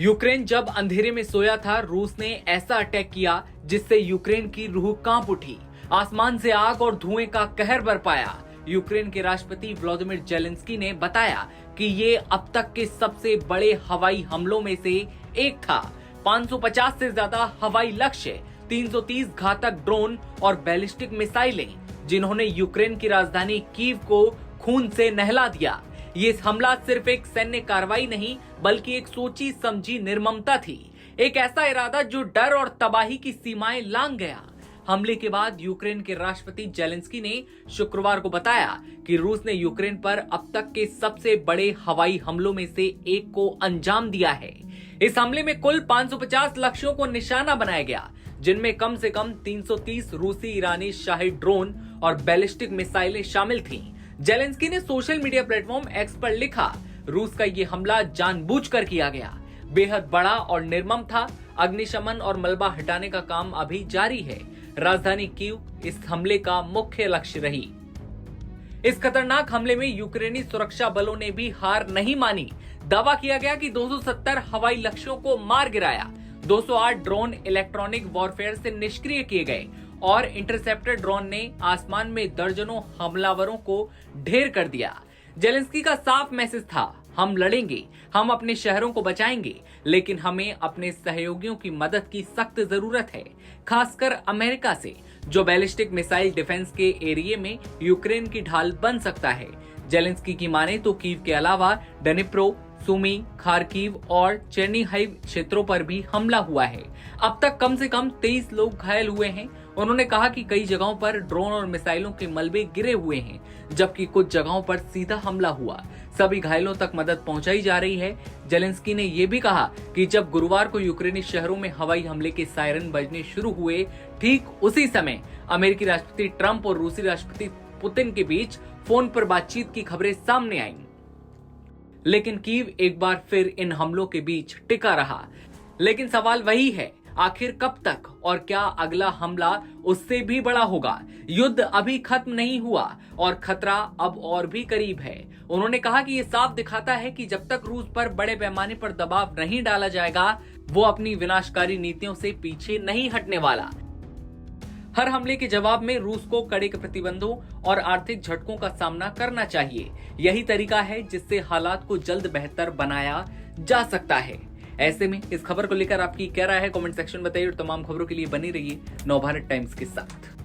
Ukraine जब अंधेरे में सोया था, रूस ने ऐसा अटैक किया जिससे यूक्रेन की रूह कांप उठी। आसमान से आग और धुएं का कहर बरपाया। यूक्रेन के राष्ट्रपति व्लादिमीर जेलेंस्की ने बताया कि ये अब तक के सबसे बड़े हवाई हमलों में से एक था। 550 से ज्यादा हवाई लक्ष्य, 330 घातक ड्रोन और बैलिस्टिक मिसाइलें, जिन्होंने यूक्रेन की राजधानी कीव को खून से नहला दिया। ये हमला सिर्फ एक सैन्य कार्रवाई नहीं, बल्कि एक सोची समझी निर्ममता थी। एक ऐसा इरादा जो डर और तबाही की सीमाएं लांघ गया। हमले के बाद यूक्रेन के राष्ट्रपति जेलेंस्की ने शुक्रवार को बताया कि रूस ने यूक्रेन पर अब तक के सबसे बड़े हवाई हमलों में से एक को अंजाम दिया है। इस हमले में कुल 550 लक्ष्यों को निशाना बनाया गया, जिनमें कम से कम 330 रूसी ईरानी शाही ड्रोन और बैलिस्टिक मिसाइलें शामिल थीं। जेलेंस्की ने सोशल मीडिया प्लेटफॉर्म एक्स पर लिखा, रूस का ये हमला जानबूझकर किया गया, बेहद बड़ा और निर्मम था। अग्निशमन और मलबा हटाने का काम अभी जारी है। राजधानी कीव इस हमले का मुख्य लक्ष्य रही। इस खतरनाक हमले में यूक्रेनी सुरक्षा बलों ने भी हार नहीं मानी। दावा किया गया कि 270 हवाई लक्ष्यों को मार गिराया। 208 ड्रोन इलेक्ट्रॉनिक वॉरफेयर से निष्क्रिय किए गए और इंटरसेप्टर ड्रोन ने आसमान में दर्जनों हमलावरों को ढेर कर दिया। जेलेंस्की का साफ मैसेज था, हम लड़ेंगे, हम अपने शहरों को बचाएंगे, लेकिन हमें अपने सहयोगियों की मदद की सख्त जरूरत है, खासकर अमेरिका से, जो बैलिस्टिक मिसाइल डिफेंस के एरिया में यूक्रेन की ढाल बन सकता है। जेलेंस्की की माने तो कीव के अलावा डनिप्रो, सुमी, खारकीव और चेर्निहाइव क्षेत्रों पर भी हमला हुआ है। अब तक कम से कम 23 लोग घायल हुए हैं। उन्होंने कहा कि कई जगहों पर ड्रोन और मिसाइलों के मलबे गिरे हुए हैं, जबकि कुछ जगहों पर सीधा हमला हुआ। सभी घायलों तक मदद पहुंचाई जा रही है। जेलेंस्की ने यह भी कहा कि जब गुरुवार को यूक्रेनी शहरों में हवाई हमले के सायरन बजने शुरू हुए, ठीक उसी समय अमेरिकी राष्ट्रपति ट्रंप और रूसी राष्ट्रपति पुतिन के बीच फोन पर बातचीत की खबरें सामने आईं। लेकिन कीव एक बार फिर इन हमलों के बीच टिका रहा। लेकिन सवाल वही है, आखिर कब तक, और क्या अगला हमला उससे भी बड़ा होगा? युद्ध अभी खत्म नहीं हुआ और खतरा अब और भी करीब है। उन्होंने कहा कि ये साफ दिखाता है कि जब तक रूस पर बड़े पैमाने पर दबाव नहीं डाला जाएगा, वो अपनी विनाशकारी नीतियों से पीछे नहीं हटने वाला। हर हमले के जवाब में रूस को कड़े प्रतिबंधों और आर्थिक झटकों का सामना करना चाहिए। यही तरीका है जिससे हालात को जल्द बेहतर बनाया जा सकता है। ऐसे में इस खबर को लेकर आपकी क्या राय है, कमेंट सेक्शन में बताइए और तमाम खबरों के लिए बनी रहिए नवभारत टाइम्स के साथ।